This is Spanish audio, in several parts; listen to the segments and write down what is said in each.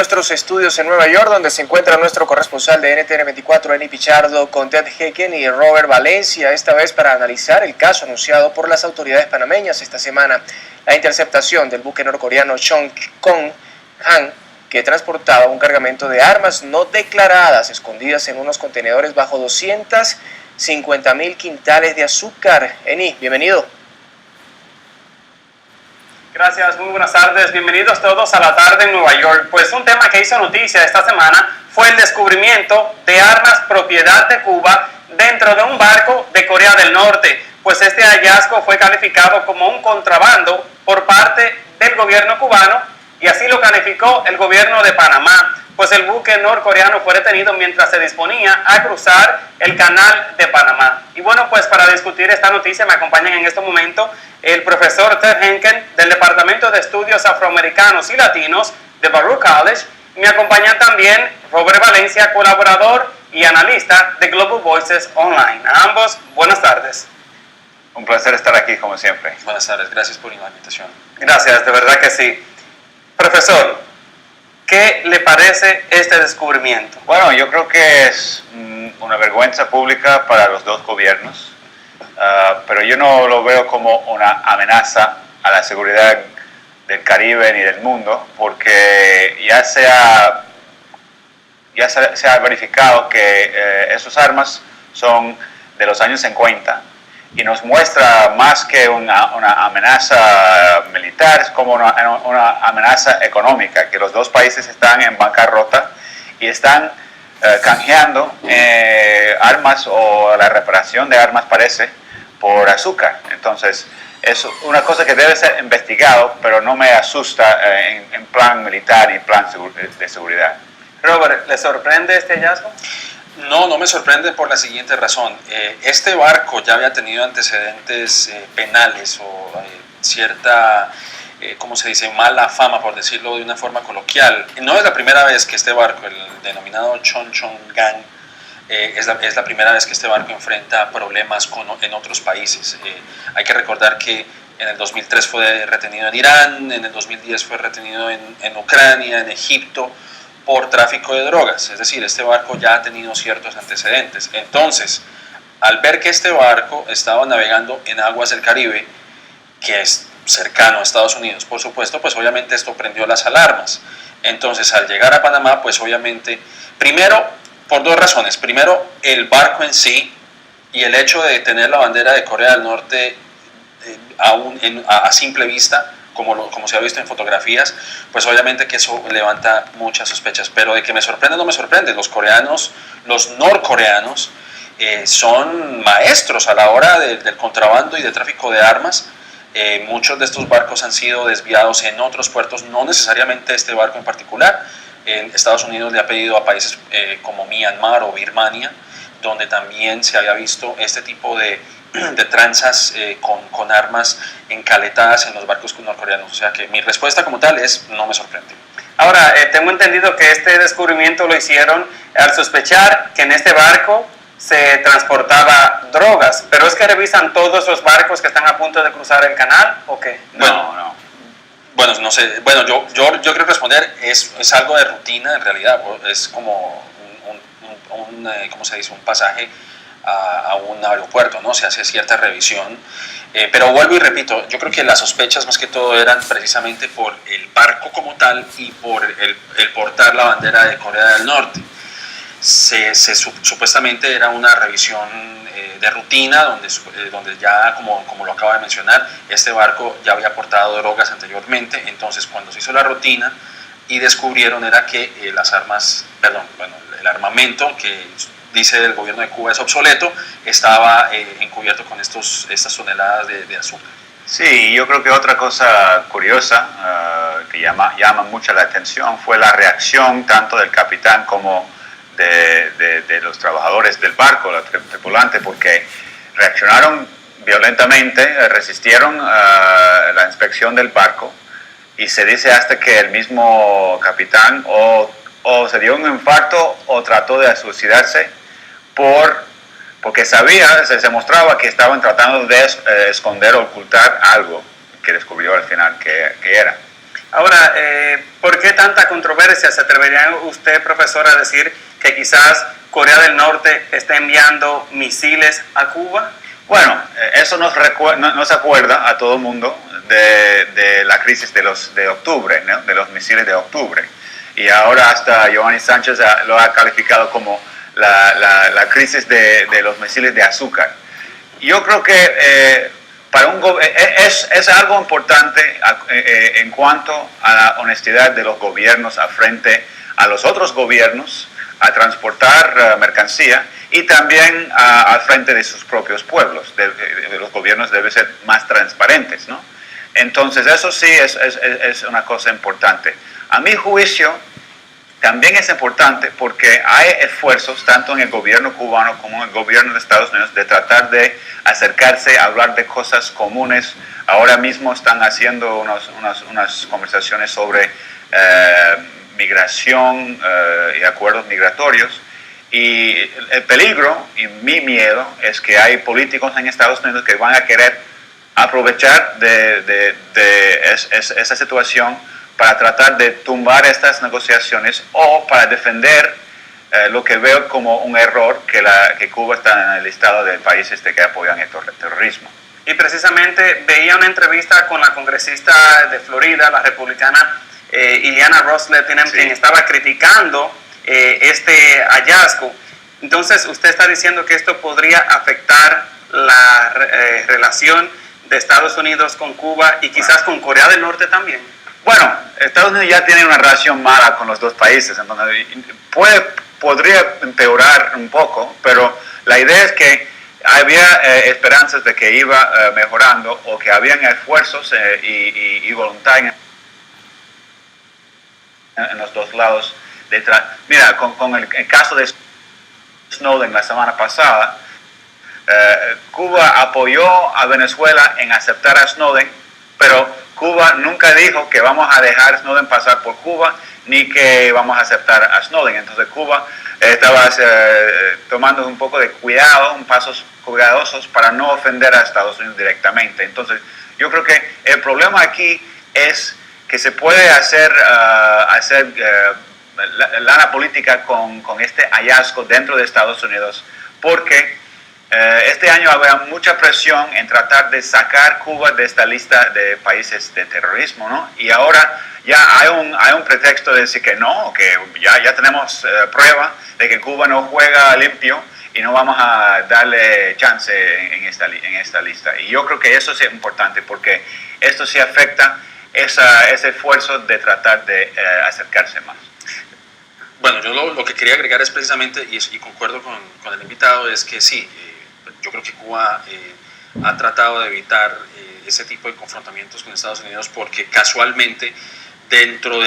nuestros estudios en Nueva York, donde se encuentra nuestro corresponsal de NTN 24, Eni Pichardo, con Ted Hecken y Robert Valencia, esta vez para analizar el caso anunciado por las autoridades panameñas esta semana, la interceptación del buque norcoreano Cheongkong-han, que transportaba un cargamento de armas no declaradas escondidas en unos contenedores bajo 250.000 quintales de azúcar. Eni, bienvenido. Gracias, muy buenas tardes, bienvenidos todos a la tarde en Nueva York. Pues un tema que hizo noticia esta semana fue el descubrimiento de armas propiedad de Cuba dentro de un barco de Corea del Norte. Pues este hallazgo fue calificado como un contrabando por parte del gobierno cubano y así lo calificó el gobierno de Panamá. Pues el buque norcoreano fue detenido mientras se disponía a cruzar el canal de Panamá. Y bueno, pues para discutir esta noticia me acompañan en este momento el profesor Ted Hecken del Departamento de Estudios Afroamericanos y Latinos de Baruch College. Me acompaña también Robert Valencia, colaborador y analista de Global Voices Online. A ambos, buenas tardes. Un placer estar aquí, como siempre. Buenas tardes, gracias por la invitación. Gracias, de verdad que sí. Profesor, ¿qué le parece este descubrimiento? Bueno, yo creo que es una vergüenza pública para los dos gobiernos, pero yo no lo veo como una amenaza a la seguridad del Caribe ni del mundo, porque ya se ha verificado que esas armas son de los años 50 y nos muestra más que una amenaza militar, es como una amenaza económica, que los dos países están en bancarrota y están canjeando armas o la reparación de armas, parece, por azúcar. Entonces, es una cosa que debe ser investigado, pero no me asusta en plan militar y plan de seguridad. Robert, ¿le sorprende este hallazgo? No me sorprende por la siguiente razón. Este barco ya había tenido antecedentes penales o cierta, ¿cómo se dice?, mala fama, por decirlo de una forma coloquial. No es la primera vez que este barco, el denominado Cheongkong-han, es la primera vez que este barco enfrenta problemas en otros países. Hay que recordar que en el 2003 fue retenido en Irán, en el 2010 fue retenido en Ucrania, en Egipto, por tráfico de drogas. Es decir, este barco ya ha tenido ciertos antecedentes. Entonces, al ver que este barco estaba navegando en aguas del Caribe, que es cercano a Estados Unidos, por supuesto, pues obviamente esto prendió las alarmas. Entonces, al llegar a Panamá, pues obviamente, primero, por dos razones. Primero, el barco en sí y el hecho de tener la bandera de Corea del Norte a simple vista, como se ha visto en fotografías, pues obviamente que eso levanta muchas sospechas. Pero de que me sorprende, no me sorprende. Los norcoreanos son maestros a la hora del contrabando y del tráfico de armas. Muchos de estos barcos han sido desviados en otros puertos, no necesariamente este barco en particular. Estados Unidos le ha pedido a países como Myanmar o Birmania, donde también se había visto este tipo de tranzas con armas encaletadas en los barcos norcoreanos. O sea que mi respuesta como tal es no me sorprende. Ahora, tengo entendido que este descubrimiento lo hicieron al sospechar que en este barco se transportaba drogas, pero es que revisan todos los barcos que están a punto de cruzar el canal, ¿o qué? No. Bueno, no sé. Bueno, yo quiero responder, es algo de rutina en realidad, es como ¿cómo se dice?, un pasaje a un aeropuerto, ¿no? Se hace cierta revisión, pero vuelvo y repito, yo creo que las sospechas más que todo eran precisamente por el barco como tal y por el portar la bandera de Corea del Norte. Supuestamente era una revisión de rutina donde ya, como lo acabo de mencionar, este barco ya había portado drogas anteriormente. Entonces cuando se hizo la rutina y descubrieron era que el armamento que dice el gobierno de Cuba es obsoleto, estaba encubierto con estas toneladas de azúcar. Sí, yo creo que otra cosa curiosa que llama mucho la atención fue la reacción tanto del capitán como de los trabajadores del barco, los tripulantes, porque reaccionaron violentamente, resistieron la inspección del barco, y se dice hasta que el mismo capitán o se dio un infarto o trató de suicidarse porque se mostraba que estaban tratando de esconder o ocultar algo que descubrió al final que era. Ahora, ¿por qué tanta controversia? ¿Se atrevería usted, profesor, a decir que quizás Corea del Norte está enviando misiles a Cuba? Bueno, eso nos acuerda a todo el mundo de la crisis de octubre, ¿no? De los misiles de octubre. Y ahora hasta Giovanni Sánchez lo ha calificado como la crisis de los misiles de azúcar. Yo creo que es algo importante en cuanto a la honestidad de los gobiernos frente a los otros gobiernos a transportar mercancía y también al frente de sus propios pueblos. Los gobiernos deben ser más transparentes, ¿no? Entonces eso sí es una cosa importante. A mi juicio también es importante porque hay esfuerzos tanto en el gobierno cubano como en el gobierno de Estados Unidos de tratar de acercarse a hablar de cosas comunes. Ahora mismo están haciendo unas conversaciones sobre migración y acuerdos migratorios. Y el peligro y mi miedo es que hay políticos en Estados Unidos que van a querer aprovechar de esa situación para tratar de tumbar estas negociaciones o para defender lo que veo como un error que Cuba está en el listado de países que apoyan el terrorismo. Y precisamente veía una entrevista con la congresista de Florida, la republicana Ileana Ros-Lehtinen, sí, quien estaba criticando este hallazgo. Entonces, usted está diciendo que esto podría afectar la relación de Estados Unidos con Cuba y quizás con Corea del Norte también. Bueno, Estados Unidos ya tiene una relación mala con los dos países, entonces podría empeorar un poco, pero la idea es que había esperanzas de que iba mejorando o que habían esfuerzos y voluntad en los dos lados. Mira, con el caso de Snowden la semana pasada, Cuba apoyó a Venezuela en aceptar a Snowden, pero Cuba nunca dijo que vamos a dejar a Snowden pasar por Cuba ni que vamos a aceptar a Snowden. Entonces Cuba estaba tomando un poco de cuidado, pasos cuidadosos para no ofender a Estados Unidos directamente. Entonces yo creo que el problema aquí es que se puede hacer lana política con este hallazgo dentro de Estados Unidos, porque este año había mucha presión en tratar de sacar Cuba de esta lista de países de terrorismo, ¿no? Y ahora ya hay un pretexto de decir que no, que ya tenemos prueba de que Cuba no juega limpio y no vamos a darle chance en esta lista. Y yo creo que eso sí es importante porque esto sí afecta ese esfuerzo de tratar de acercarse más. Bueno, yo lo que quería agregar es precisamente, y concuerdo con el invitado, es que sí, yo creo que Cuba ha tratado de evitar ese tipo de confrontamientos con Estados Unidos porque casualmente dentro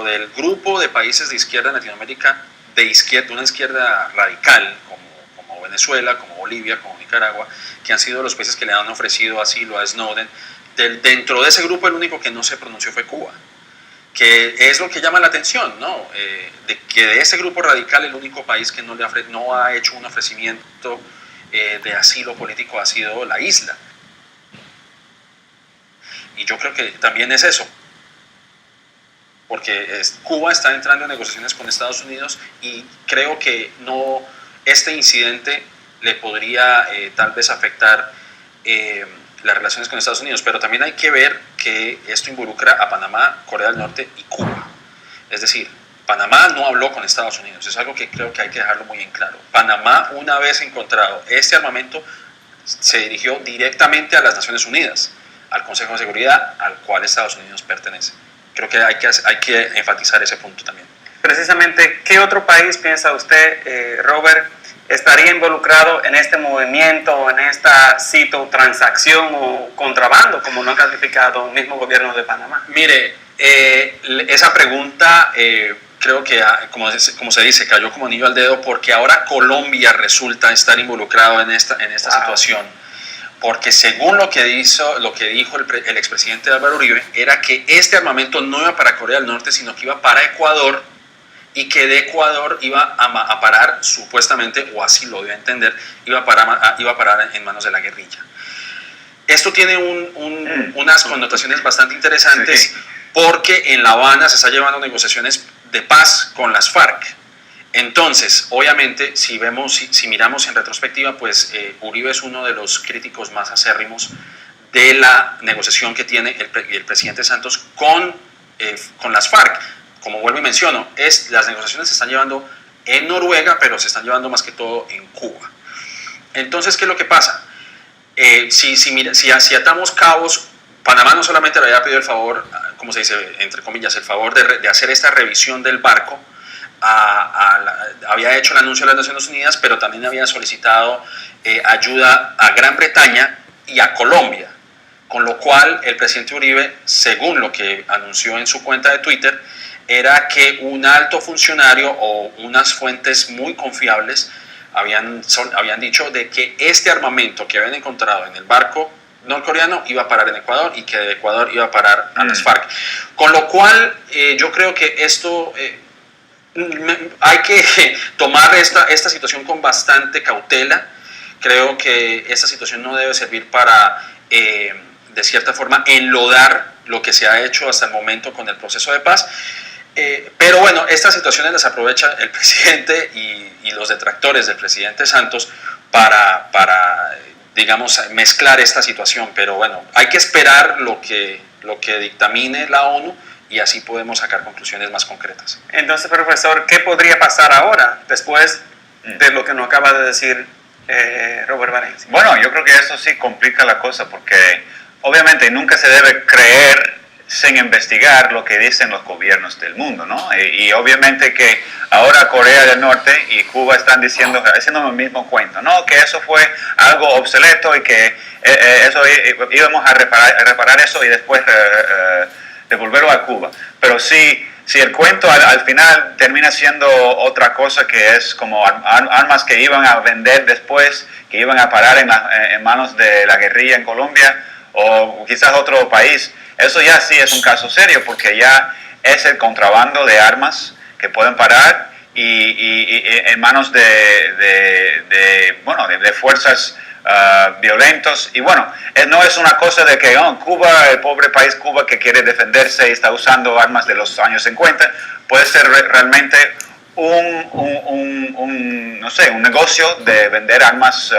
del grupo de países de izquierda en Latinoamérica, de una izquierda radical, como Venezuela, como Bolivia, como Nicaragua, que han sido los países que le han ofrecido asilo a Snowden, dentro de ese grupo el único que no se pronunció fue Cuba, que es lo que llama la atención, ¿no? De que de ese grupo radical el único país que no ha hecho un ofrecimiento de asilo político ha sido la isla. Y yo creo que también es eso, porque Cuba está entrando en negociaciones con Estados Unidos y creo que este incidente le podría tal vez afectar las relaciones con Estados Unidos, pero también hay que ver que esto involucra a Panamá, Corea del Norte y Cuba. Es decir, Panamá no habló con Estados Unidos, es algo que creo que hay que dejarlo muy en claro. Panamá, una vez encontrado este armamento, se dirigió directamente a las Naciones Unidas, al Consejo de Seguridad, al cual Estados Unidos pertenece. Creo que hay que enfatizar ese punto también. Precisamente, ¿qué otro país piensa usted, Robert, estaría involucrado en este movimiento, en esta transacción o contrabando, como lo han calificado el mismo gobierno de Panamá? Mire, esa pregunta creo que, como se dice, cayó como anillo al dedo porque ahora Colombia resulta estar involucrado en esta situación. Porque según lo que dijo el expresidente Álvaro Uribe, era que este armamento no iba para Corea del Norte, sino que iba para Ecuador, y que de Ecuador iba a parar, supuestamente, o así lo dio a entender, iba a parar en manos de la guerrilla. Esto tiene unas connotaciones bastante interesantes, porque en La Habana se está llevando negociaciones de paz con las FARC. Entonces, obviamente, si miramos en retrospectiva, pues Uribe es uno de los críticos más acérrimos de la negociación que tiene el presidente Santos con las FARC. Como vuelvo y menciono, las negociaciones se están llevando en Noruega, pero se están llevando más que todo en Cuba. Entonces, ¿qué es lo que pasa? Si atamos cabos, Panamá no solamente le había pedido el favor, como se dice, entre comillas, el favor de hacer esta revisión del barco, había hecho el anuncio de las Naciones Unidas, pero también había solicitado ayuda a Gran Bretaña y a Colombia, con lo cual el presidente Uribe, según lo que anunció en su cuenta de Twitter, era que un alto funcionario o unas fuentes muy confiables habían dicho de que este armamento que habían encontrado en el barco norcoreano iba a parar en Ecuador y que de Ecuador iba a parar a las FARC. Con lo cual, yo creo que esto hay que tomar esta situación con bastante cautela. Creo que esta situación no debe servir para, de cierta forma, enlodar lo que se ha hecho hasta el momento con el proceso de paz. Pero bueno, estas situaciones las aprovecha el presidente y los detractores del presidente Santos para digamos, mezclar esta situación. Pero bueno, hay que esperar lo que dictamine la ONU y así podemos sacar conclusiones más concretas. Entonces, profesor, ¿qué podría pasar ahora después de lo que nos acaba de decir Robert Valencia? Bueno, yo creo que eso sí complica la cosa porque obviamente nunca se debe creer sin investigar lo que dicen los gobiernos del mundo, ¿no? Y obviamente que ahora Corea del Norte y Cuba están haciendo el mismo cuento, ¿no? Que eso fue algo obsoleto y que eso íbamos a reparar eso y después devolverlo a Cuba. Pero si el cuento al final termina siendo otra cosa, que es como armas que iban a vender después, que iban a parar en manos de la guerrilla en Colombia o quizás otro país, eso ya sí es un caso serio, porque ya es el contrabando de armas que pueden parar y en manos de fuerzas violentos. Y bueno, no es una cosa de que Cuba, el pobre país Cuba que quiere defenderse y está usando armas de los años 50, puede ser realmente un negocio de vender armas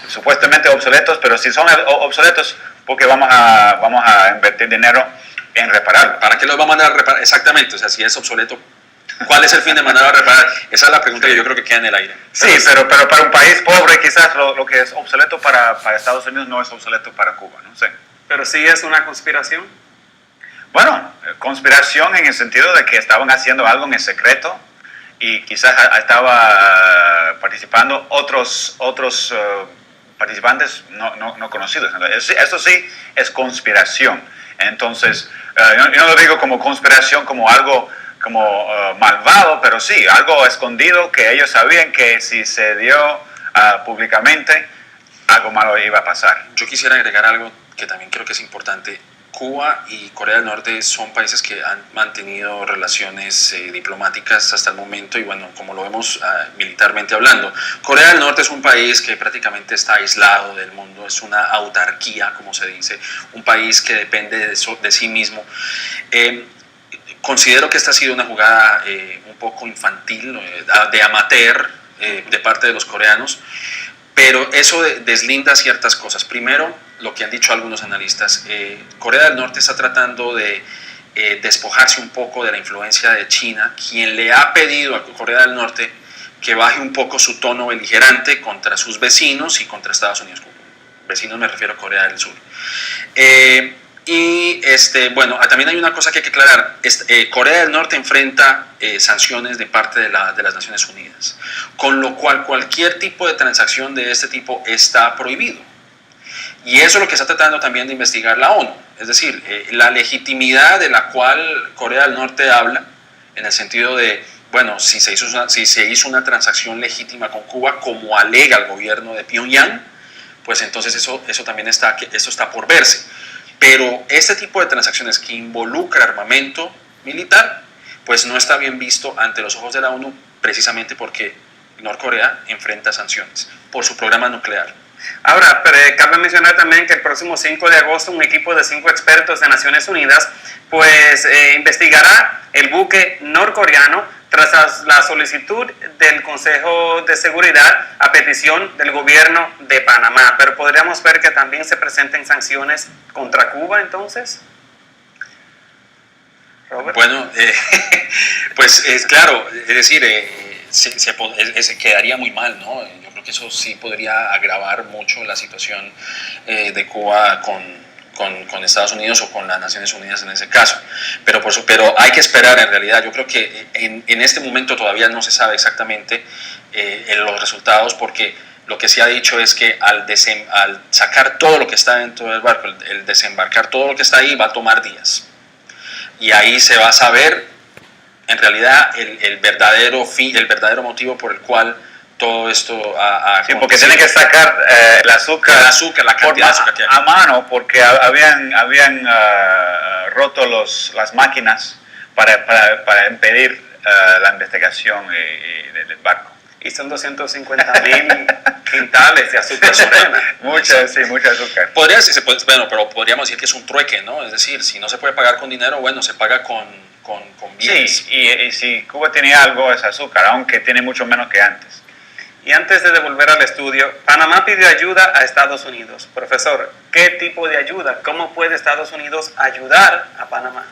supuestamente obsoletos, pero si son obsoletos, porque vamos a invertir dinero en repararlo. ¿Para qué los vamos a mandar a reparar? Exactamente, o sea, si es obsoleto, ¿cuál es el fin de mandarlo a reparar? Esa es la pregunta que yo creo que queda en el aire. Sí, pero para un país pobre quizás lo que es obsoleto para Estados Unidos no es obsoleto para Cuba, no sé. ¿Pero sí es una conspiración? Bueno, conspiración en el sentido de que estaban haciendo algo en secreto y quizás estaba participando otros participantes no conocidos. Eso sí es conspiración. Entonces, yo no lo digo como conspiración, como algo malvado, pero sí, algo escondido que ellos sabían que si se dio públicamente, algo malo iba a pasar. Yo quisiera agregar algo que también creo que es importante. Cuba y Corea del Norte son países que han mantenido relaciones diplomáticas hasta el momento y bueno, como lo vemos militarmente hablando. Corea del Norte es un país que prácticamente está aislado del mundo, es una autarquía, como se dice, un país que depende de sí mismo. Considero que esta ha sido una jugada un poco infantil, de amateur, de parte de los coreanos, pero eso deslinda ciertas cosas. Primero, lo que han dicho algunos analistas, Corea del Norte está tratando de despojarse un poco de la influencia de China, quien le ha pedido a Corea del Norte que baje un poco su tono beligerante contra sus vecinos y contra Estados Unidos. Vecinos me refiero a Corea del Sur. Bueno, también hay una cosa que hay que aclarar. Corea del Norte enfrenta sanciones de parte de las Naciones Unidas, con lo cual cualquier tipo de transacción de este tipo está prohibido. Y eso es lo que está tratando también de investigar la ONU. Es decir, la legitimidad de la cual Corea del Norte habla, en el sentido de, bueno, si se hizo una transacción legítima con Cuba, como alega el gobierno de Pyongyang, pues entonces eso también está por verse. Pero este tipo de transacciones que involucra armamento militar, pues no está bien visto ante los ojos de la ONU, precisamente porque Norcorea enfrenta sanciones por su programa nuclear. Ahora, pero cabe mencionar también que el próximo 5 de agosto un equipo de 5 expertos de Naciones Unidas pues investigará el buque norcoreano tras la solicitud del Consejo de Seguridad a petición del gobierno de Panamá. Pero podríamos ver que también se presenten sanciones contra Cuba entonces. Robert. Bueno, pues claro, es decir, se quedaría muy mal, ¿no? Yo creo que eso sí podría agravar mucho la situación de Cuba con Estados Unidos o con las Naciones Unidas en ese caso. Pero hay que esperar en realidad. Yo creo que en este momento todavía no se sabe exactamente los resultados, porque lo que se ha dicho es que al sacar todo lo que está dentro del barco, el desembarcar todo lo que está ahí, va a tomar días. Y ahí se va a saber en realidad el verdadero motivo por el cual todo esto sí, porque tienen que sacar el azúcar, la cantidad de azúcar que hay a mano, porque habían roto las máquinas para impedir la investigación del barco. Y son 250,000 quintales de azúcar morena. Mucha azúcar. Pero podríamos decir que es un trueque, ¿no? Es decir, si no se puede pagar con dinero, bueno, se paga con bienes. Sí, y si Cuba tenía algo es azúcar, aunque tiene mucho menos que antes. Y antes de devolver al estudio, Panamá pidió ayuda a Estados Unidos. Profesor, ¿qué tipo de ayuda? ¿Cómo puede Estados Unidos ayudar a Panamá?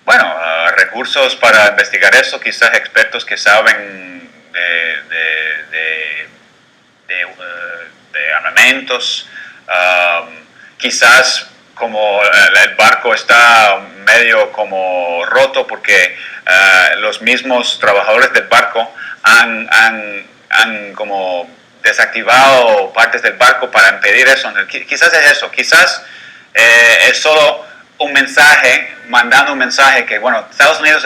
Bueno, recursos para investigar eso, quizás expertos que saben de armamentos, quizás como el barco está medio como roto porque los mismos trabajadores del barco han como desactivado partes del barco para impedir eso. Quizás es eso, quizás es solo un mensaje, mandando un mensaje que, bueno, Estados Unidos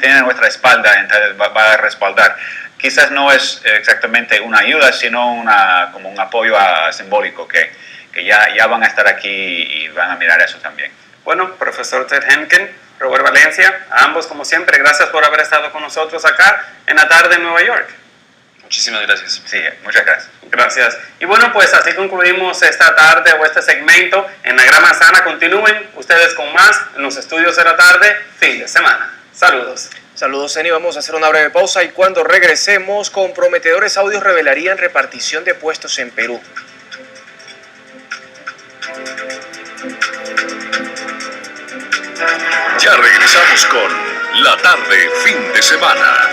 tiene nuestra espalda, entonces va a respaldar. Quizás no es exactamente una ayuda, sino como un apoyo simbólico, que ya van a estar aquí y van a mirar eso también. Bueno, profesor Ted Henken, Robert Valencia, a ambos como siempre, gracias por haber estado con nosotros acá en la tarde en Nueva York. Muchísimas gracias. Sí, muchas gracias. Gracias. Y bueno, pues así concluimos esta tarde o este segmento en la Gran Manzana. Continúen ustedes con más en los estudios de la tarde, fin de semana. Saludos. Saludos, Eni. Vamos a hacer una breve pausa y cuando regresemos, comprometedores audios revelarían repartición de puestos en Perú. Ya regresamos con La Tarde, fin de semana.